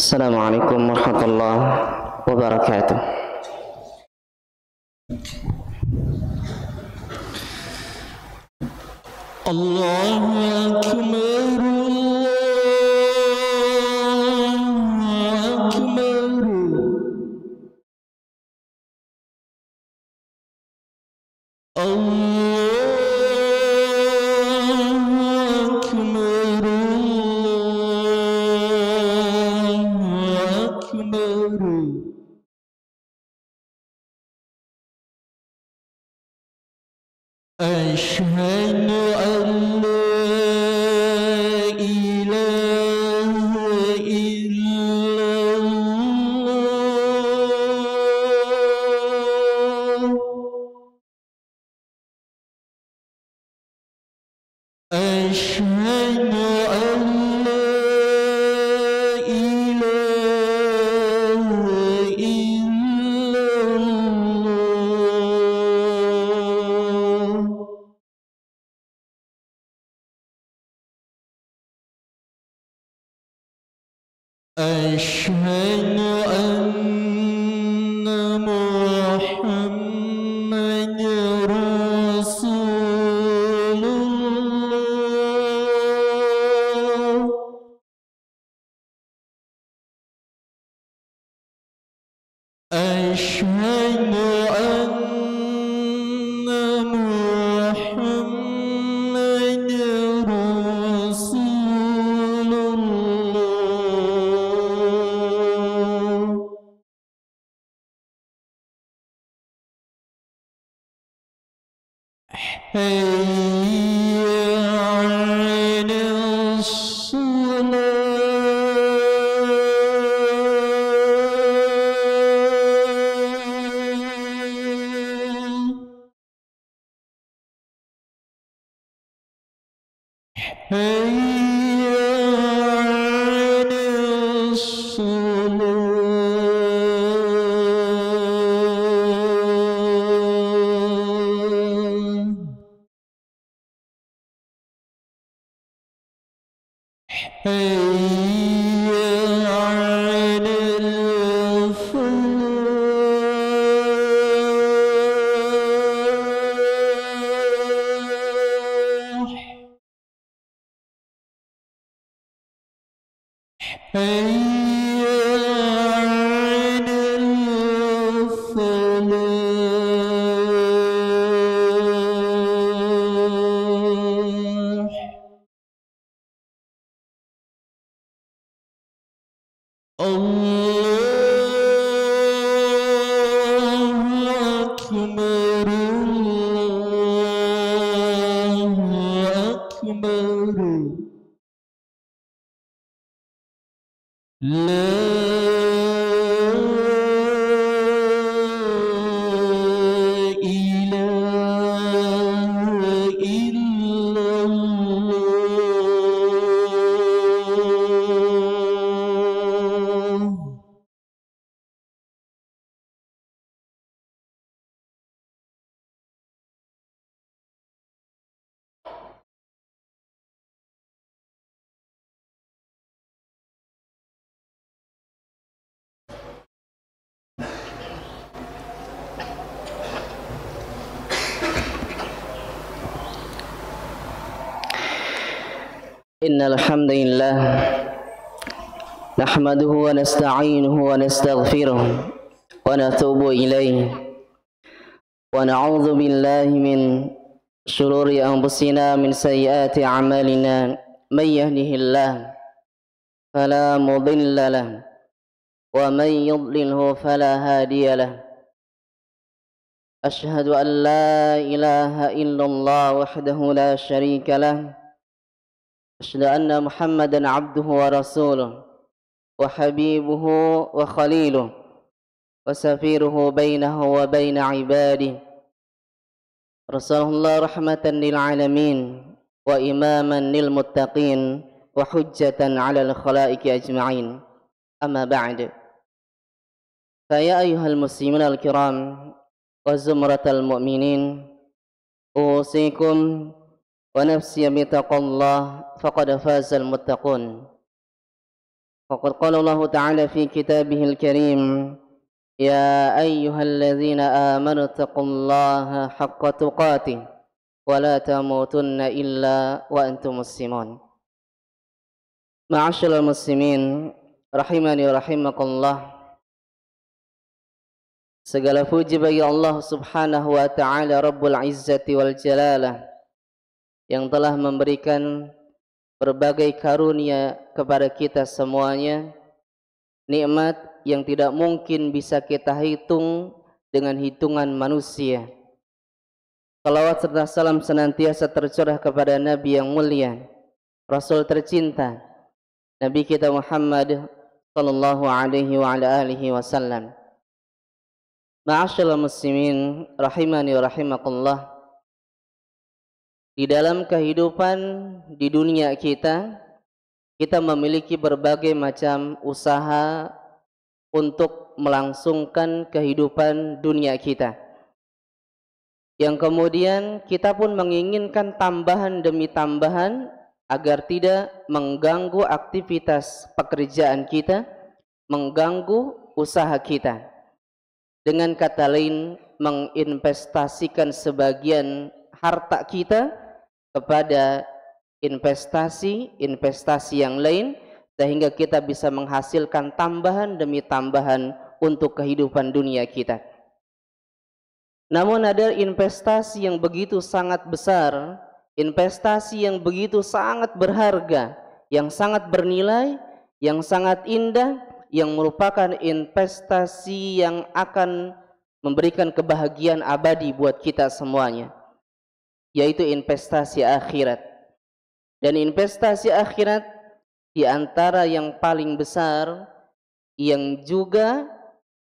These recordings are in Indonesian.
Assalamualaikum warahmatullahi wabarakatuh. Allahu Akbar, Allahu Akbar. أشهد أن لا إله إلا الله. أشهد أن لا إله إلا الله. أشهد أن محمد رسول الله. أشهد أن محمد رسول الله. حي على الصلاة. حي على الصلاة. حي على الفلاح. حي على الفلاح. الله أكبر، الله أكبر. لا إله إلا الله. إن الحمد لله نحمده ونستعينه ونستغفره ونتوب إليه ونعوذ بالله من شرور أنفسنا من سيئات أعمالنا. من يهده الله فلا مضل له ومن يضلله فلا هادي له. أشهد أن لا إله إلا الله وحده لا شريك له. أشهد أن محمدا عبده ورسوله وحبيبه وخليله وسفيره بينه وبين عباده. رسوله الله رحمة للعالمين وإماما للمتقين وحجة على الخلائق أجمعين. أما بعد، فيا أيها المسلمون الكرام وزمرة المؤمنين، أوصيكم ونفسي بتقوى الله فقد فاز المتقون. وقد قال الله تعالى في كتابه الكريم يا أيها الذين آمنوا اتقوا الله حق تقاته ولا تموتن إلا وأنتم مسلمون. معاشر المسلمين rahimani wa rahimakumullah. Segala puji bagi Allah Subhanahu wa taala Rabbul Izzati wal Jalalah yang telah memberikan berbagai karunia kepada kita semuanya, nikmat yang tidak mungkin bisa kita hitung dengan hitungan manusia. Salawat serta salam senantiasa tercurah kepada Nabi yang mulia, Rasul tercinta, Nabi kita Muhammad sallallahu alaihi wa ala alihi wasallam. Ma'asyiral muslimin rahimani wa rahimakumullah. Di dalam kehidupan di dunia kita memiliki berbagai macam usaha untuk melangsungkan kehidupan dunia kita. Yang kemudian kita pun menginginkan tambahan demi tambahan agar tidak mengganggu aktivitas pekerjaan kita, mengganggu usaha kita. Dengan kata lain, menginvestasikan sebagian harta kita kepada investasi yang lain, sehingga kita bisa menghasilkan tambahan demi tambahan untuk kehidupan dunia kita. Namun ada investasi yang begitu sangat besar, investasi yang begitu sangat berharga, yang sangat bernilai, yang sangat indah, yang merupakan investasi yang akan memberikan kebahagiaan abadi buat kita semuanya, yaitu investasi akhirat. Dan investasi akhirat di antara yang paling besar yang juga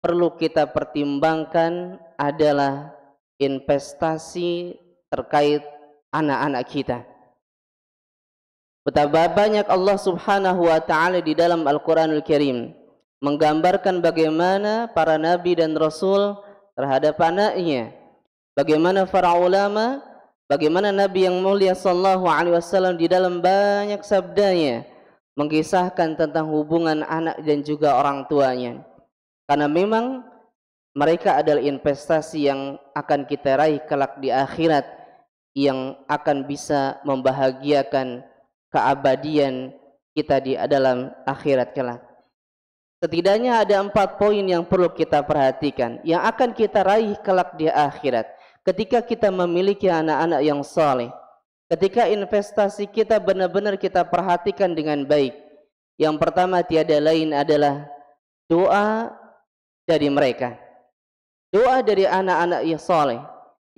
perlu kita pertimbangkan adalah investasi terkait anak-anak kita. Betapa banyak Allah Subhanahu wa taala di dalam Al-Qur'anul Karim menggambarkan bagaimana para nabi dan rasul terhadap anaknya, bagaimana para ulama, bagaimana Nabi yang mulia sallallahu alaihi wasallam di dalam banyak sabdanya mengisahkan tentang hubungan anak dan juga orang tuanya. Karena memang mereka adalah investasi yang akan kita raih kelak di akhirat, yang akan bisa membahagiakan keabadian kita di dalam akhirat kelak. Setidaknya ada 4 poin yang perlu kita perhatikan yang akan kita raih kelak di akhirat ketika kita memiliki anak-anak yang saleh. Ketika investasi kita benar-benar kita perhatikan dengan baik. Yang pertama tiada lain adalah doa dari mereka. Doa dari anak-anak yang saleh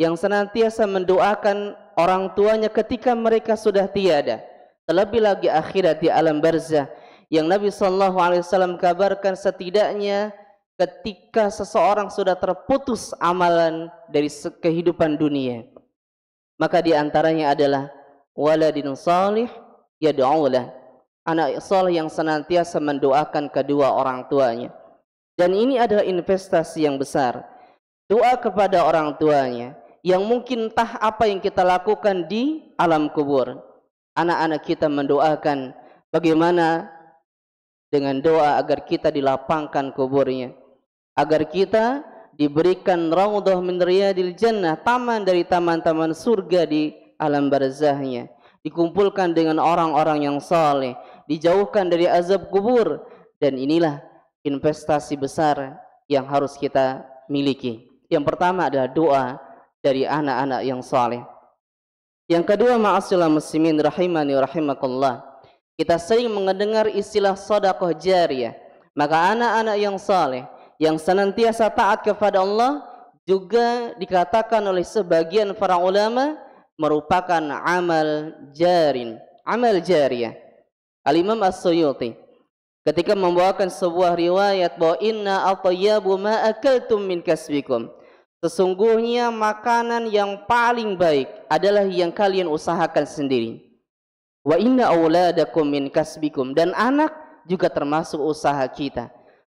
yang senantiasa mendoakan orang tuanya ketika mereka sudah tiada, terlebih lagi akhirat di alam barzah yang Nabi sallallahu alaihi wasallam kabarkan setidaknya ketika seseorang sudah terputus amalan dari kehidupan dunia, maka di antaranya adalah waladin salih yad'ulah, anak saleh yang senantiasa mendoakan kedua orang tuanya. Dan ini adalah investasi yang besar, doa kepada orang tuanya, yang mungkin entah apa yang kita lakukan di alam kubur. Anak-anak kita mendoakan bagaimana dengan doa agar kita dilapangkan kuburnya, agar kita diberikan raudhah min riyadil jannah, taman dari taman-taman surga di alam barzahnya, dikumpulkan dengan orang-orang yang saleh, dijauhkan dari azab kubur. Dan inilah investasi besar yang harus kita miliki. Yang pertama adalah doa dari anak-anak yang saleh. Yang kedua, ma'asyiral muslimin rahimani wa rahimakumullah, kita sering mendengar istilah sedekah jariyah. Maka anak-anak yang saleh yang senantiasa taat kepada Allah juga dikatakan oleh sebagian para ulama merupakan amal jarin, amal jariyah. Al-Imam As-Suyuti ketika membawakan sebuah riwayat bahwa inna at-tayyibu ma akaltum min kasbikum, sesungguhnya makanan yang paling baik adalah yang kalian usahakan sendiri. Wa inna auladakum min kasbikum, dan anak juga termasuk usaha kita.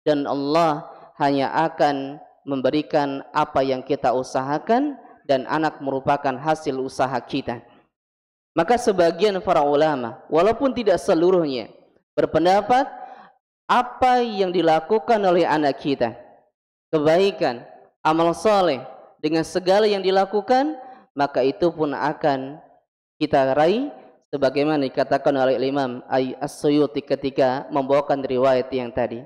Dan Allah hanya akan memberikan apa yang kita usahakan, dan anak merupakan hasil usaha kita. Maka sebagian para ulama, walaupun tidak seluruhnya, berpendapat apa yang dilakukan oleh anak kita, kebaikan, amal soleh, dengan segala yang dilakukan, maka itu pun akan kita raih sebagaimana dikatakan oleh Imam As-Suyuti ketika membawakan riwayat yang tadi.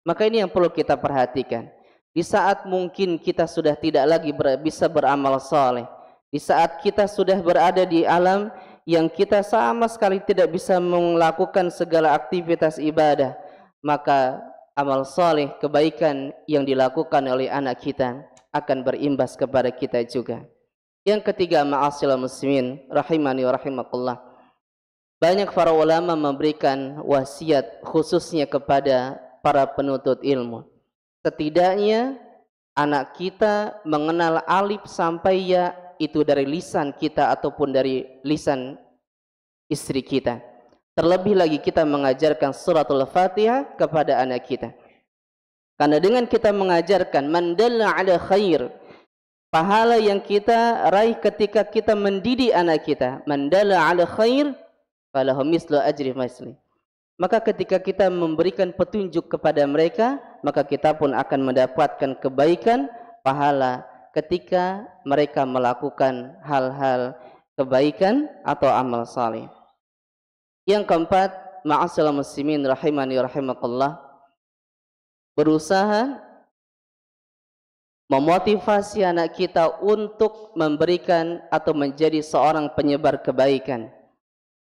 Maka ini yang perlu kita perhatikan. Di saat mungkin kita sudah tidak lagi bisa beramal soleh, di saat kita sudah berada di alam yang kita sama sekali tidak bisa melakukan segala aktivitas ibadah, maka amal soleh, kebaikan yang dilakukan oleh anak kita akan berimbas kepada kita juga. Yang ketiga, ma'asyiral muslimin rahimani wa rahimakumullah, banyak para ulama memberikan wasiat khususnya kepada para penuntut ilmu. Setidaknya anak kita mengenal alif sampai ya, itu dari lisan kita ataupun dari lisan istri kita. Terlebih lagi kita mengajarkan suratul Fatihah kepada anak kita. Karena dengan kita mengajarkan man dalla ala khair, pahala yang kita raih ketika kita mendidik anak kita, man dalla ala khair falahu mislu ajri misli. Maka ketika kita memberikan petunjuk kepada mereka, maka kita pun akan mendapatkan kebaikan, pahala ketika mereka melakukan hal-hal kebaikan atau amal saleh. Yang keempat, ma'asyiral muslimin rahimani wa rahimakumullah, berusaha memotivasi anak kita untuk memberikan atau menjadi seorang penyebar kebaikan.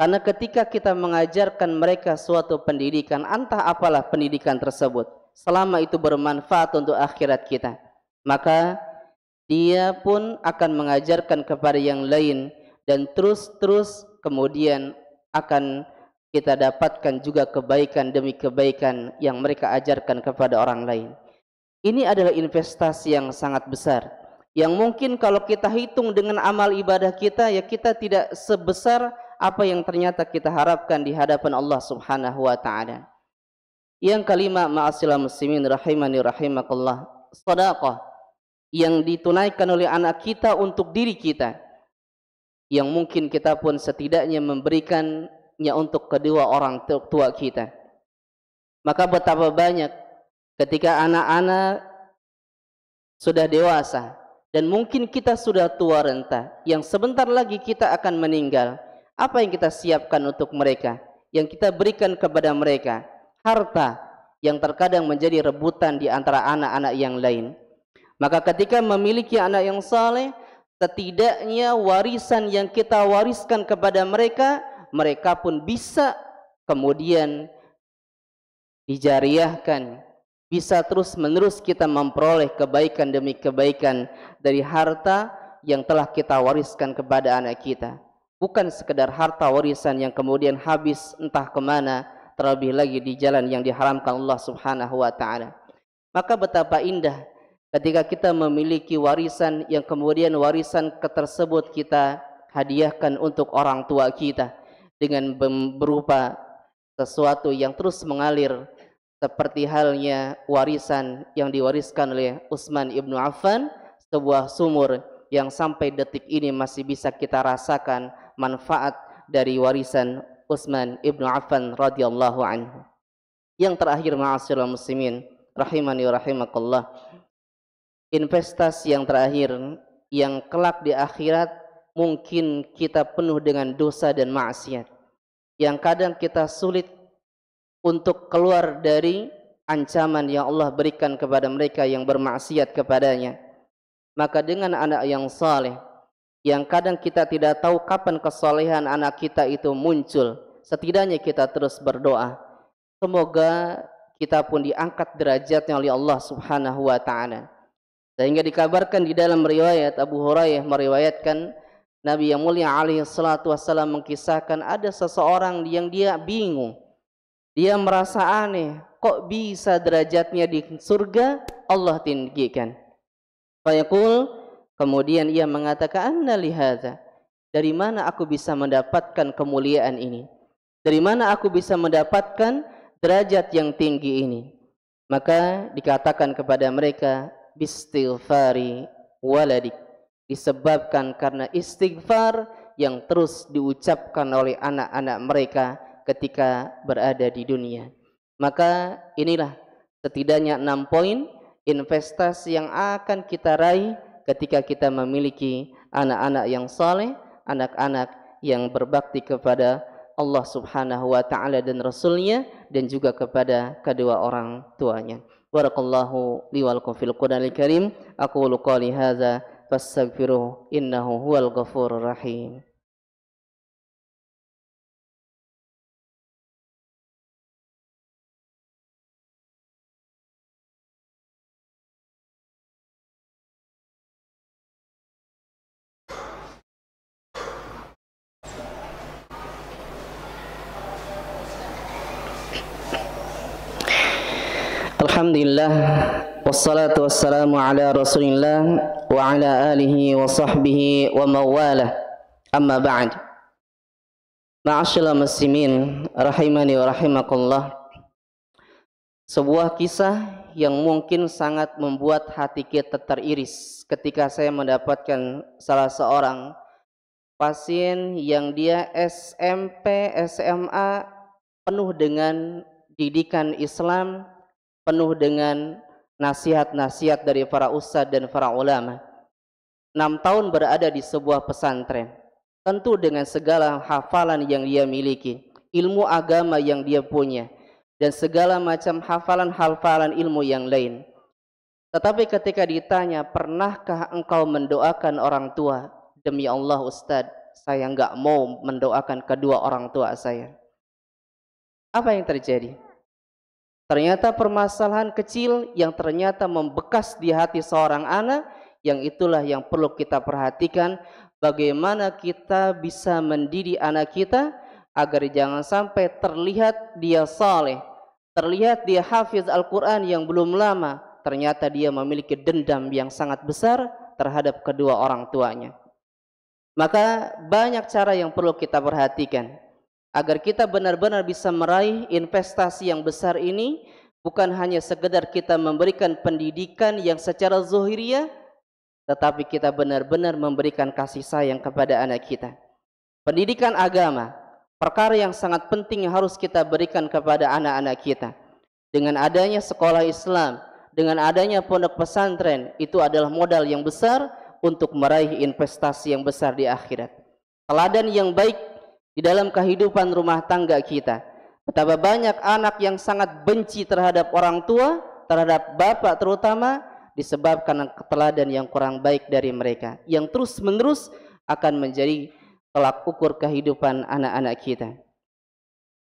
Karena ketika kita mengajarkan mereka suatu pendidikan, entah apalah pendidikan tersebut, selama itu bermanfaat untuk akhirat kita, maka dia pun akan mengajarkan kepada yang lain, dan terus kemudian akan kita dapatkan juga kebaikan demi kebaikan yang mereka ajarkan kepada orang lain. Ini adalah investasi yang sangat besar, yang mungkin kalau kita hitung dengan amal ibadah kita, ya kita tidak sebesar apa yang ternyata kita harapkan di hadapan Allah Subhanahu wa taala. Yang kelima, ma'asyiral muslimin rahimani rahimakumullah, sedekah yang ditunaikan oleh anak kita untuk diri kita, yang mungkin kita pun setidaknya memberikannya untuk kedua orang tua kita. Maka betapa banyak ketika anak-anak sudah dewasa dan mungkin kita sudah tua renta, yang sebentar lagi kita akan meninggal, apa yang kita siapkan untuk mereka? Yang kita berikan kepada mereka harta yang terkadang menjadi rebutan di antara anak-anak yang lain. Maka ketika memiliki anak yang saleh, setidaknya warisan yang kita wariskan kepada mereka, mereka pun bisa kemudian dijariahkan, bisa terus menerus kita memperoleh kebaikan demi kebaikan dari harta yang telah kita wariskan kepada anak kita. Bukan sekedar harta warisan yang kemudian habis entah kemana, terlebih lagi di jalan yang diharamkan Allah Subhanahu wa ta'ala. Maka betapa indah ketika kita memiliki warisan yang kemudian warisan tersebut kita hadiahkan untuk orang tua kita dengan berupa sesuatu yang terus mengalir, seperti halnya warisan yang diwariskan oleh Utsman ibnu Affan, sebuah sumur yang sampai detik ini masih bisa kita rasakan manfaat dari warisan Utsman ibnu Affan radhiyallahu anhu. Yang terakhir, ma'asyiral muslimin rahimani wa rahimakumullah, investasi yang terakhir yang kelak di akhirat mungkin kita penuh dengan dosa dan maksiat, yang kadang kita sulit untuk keluar dari ancaman yang Allah berikan kepada mereka yang bermaksiat kepadanya. Maka dengan anak yang saleh, yang kadang kita tidak tahu kapan kesolehan anak kita itu muncul, setidaknya kita terus berdoa, semoga kita pun diangkat derajatnya oleh Allah Subhanahu wa ta'ala. Sehingga dikabarkan di dalam riwayat Abu Hurairah meriwayatkan, Nabi yang mulia alaihi salatu wassalam mengkisahkan ada seseorang yang dia bingung, dia merasa aneh, kok bisa derajatnya di surga Allah tinggikan. Fayaqul, kemudian ia mengatakan, anna lihadza, dari mana aku bisa mendapatkan kemuliaan ini? Dari mana aku bisa mendapatkan derajat yang tinggi ini? Maka dikatakan kepada mereka, bistighfari waladik, disebabkan karena istighfar yang terus diucapkan oleh anak-anak mereka ketika berada di dunia. Maka inilah setidaknya 6 poin investasi yang akan kita raih ketika kita memiliki anak-anak yang saleh, anak-anak yang berbakti kepada Allah Subhanahu wa taala dan Rasulnya, dan juga kepada kedua orang tuanya. Barakallahu li wa lakum fil Qur'anil Karim. Aqulu qouli hadza fastaghfiruhu innahu huwal ghafurur rahim. Alhamdulillah, wassalatu wassalamu ala Rasulillah wa ala alihi wa sahbihi wa mawalah. Amma ba'd. Ma'asyiral muslimin rahimani wa rahimakumullah. Sebuah kisah yang mungkin sangat membuat hati kita teriris ketika saya mendapatkan salah seorang pasien yang dia SMP, SMA penuh dengan didikan Islam, penuh dengan nasihat-nasihat dari para ustadz dan para ulama. 6 tahun berada di sebuah pesantren, tentu dengan segala hafalan yang dia miliki, ilmu agama yang dia punya, dan segala macam hafalan-hafalan ilmu yang lain. Tetapi ketika ditanya, pernahkah engkau mendoakan orang tua? Demi Allah ustadz, saya enggak mau mendoakan kedua orang tua saya. Apa yang terjadi? Ternyata permasalahan kecil yang ternyata membekas di hati seorang anak, yang itulah yang perlu kita perhatikan. Bagaimana kita bisa mendidik anak kita agar jangan sampai terlihat dia saleh, terlihat dia hafiz Al-Quran yang belum lama, ternyata dia memiliki dendam yang sangat besar terhadap kedua orang tuanya. Maka banyak cara yang perlu kita perhatikan agar kita benar-benar bisa meraih investasi yang besar ini. Bukan hanya sekedar kita memberikan pendidikan yang secara zahiriyah, tetapi kita benar-benar memberikan kasih sayang kepada anak kita. Pendidikan agama, perkara yang sangat penting yang harus kita berikan kepada anak-anak kita. Dengan adanya sekolah Islam, dengan adanya pondok pesantren, itu adalah modal yang besar untuk meraih investasi yang besar di akhirat. Teladan yang baik di dalam kehidupan rumah tangga kita. Betapa banyak anak yang sangat benci terhadap orang tua, terhadap bapak terutama, disebabkan teladan yang kurang baik dari mereka, yang terus-menerus akan menjadi tolak ukur kehidupan anak-anak kita.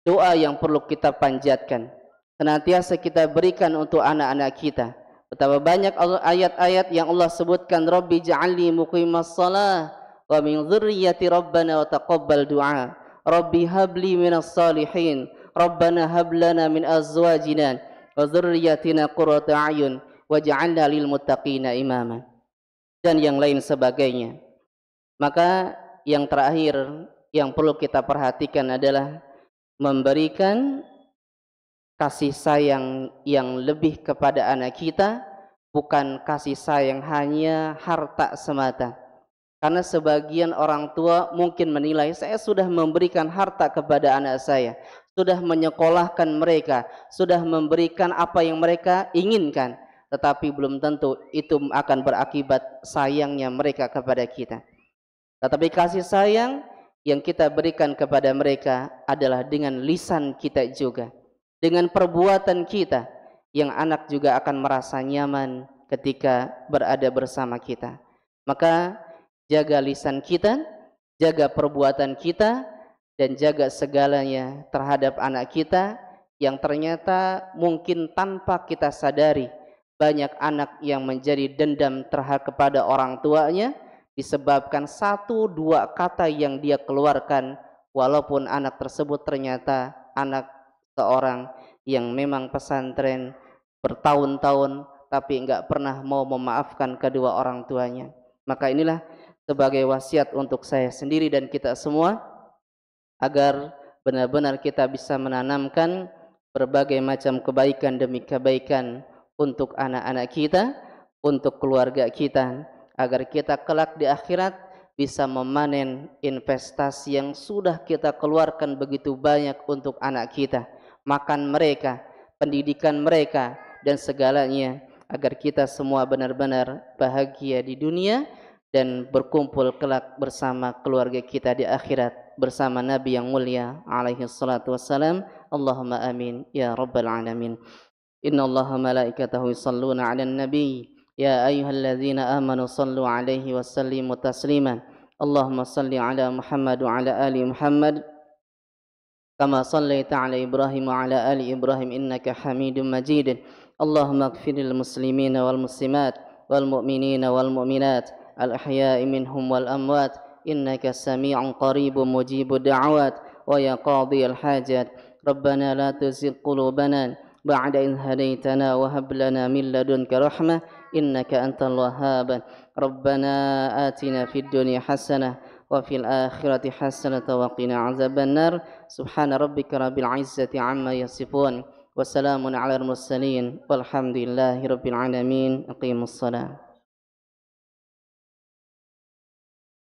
Doa yang perlu kita panjatkan, senantiasa kita berikan untuk anak-anak kita. Betapa banyak ayat-ayat yang Allah sebutkan, Rabbi ja'alni muqimas shalah wa min dzurriyyati rabbana wa taqabbal du'a. Rabbi habli minas salihin, Rabbana hablana min azwajina wa dzurriyyatina qurrata a'yun waj'alna lil muttaqina imama, dan yang lain sebagainya. Maka yang terakhir yang perlu kita perhatikan adalah memberikan kasih sayang yang lebih kepada anak kita, bukan kasih sayang hanya harta semata. Karena sebagian orang tua mungkin menilai, saya sudah memberikan harta kepada anak saya, sudah menyekolahkan mereka, sudah memberikan apa yang mereka inginkan, tetapi belum tentu itu akan berakibat sayangnya mereka kepada kita. Tetapi kasih sayang yang kita berikan kepada mereka adalah dengan lisan kita juga, dengan perbuatan kita, yang anak juga akan merasa nyaman ketika berada bersama kita. Maka jaga lisan kita, jaga perbuatan kita, dan jaga segalanya terhadap anak kita, yang ternyata mungkin tanpa kita sadari banyak anak yang menjadi dendam terhadap kepada orang tuanya disebabkan 1-2 kata yang dia keluarkan, walaupun anak tersebut ternyata anak seorang yang memang pesantren bertahun-tahun tapi enggak pernah mau memaafkan kedua orang tuanya. Maka inilah sebagai wasiat untuk saya sendiri dan kita semua, agar benar-benar kita bisa menanamkan berbagai macam kebaikan demi kebaikan untuk anak-anak kita, untuk keluarga kita, agar kita kelak di akhirat bisa memanen investasi yang sudah kita keluarkan begitu banyak untuk anak kita, makan mereka, pendidikan mereka, dan segalanya, agar kita semua benar-benar bahagia di dunia dan berkumpul kelak bersama keluarga kita di akhirat bersama Nabi yang mulia alaihi salatu wassalam. Allahumma amin ya rabbal alamin. Inna Allaha malaikatahu yusalluna 'alan nabi ya ayyuhalladzina amanu sallu 'alaihi wa sallimu taslima. Allahumma salli 'ala Muhammad wa 'ala ali Muhammad كما صليت على إبراهيم وعلى آل إبراهيم إنك حميد مجيد. اللهم اغفر للمسلمين والمسلمات والمؤمنين والمؤمنات الأحياء منهم والأموات إنك سميع قريب مجيب الدعوات ويا قاضي الحاجات. ربنا لا تزغ قلوبنا بعد إذ هديتنا وهب لنا من لدنك رحمة إنك أنت الوهاب. ربنا آتنا في الدنيا حسنة وفي الآخرة حسنة وقنا عذاب النار. سبحان ربك رب العزة عما يصفون وسلام على المرسلين والحمد لله رب العالمين. أقيموا الصلاة.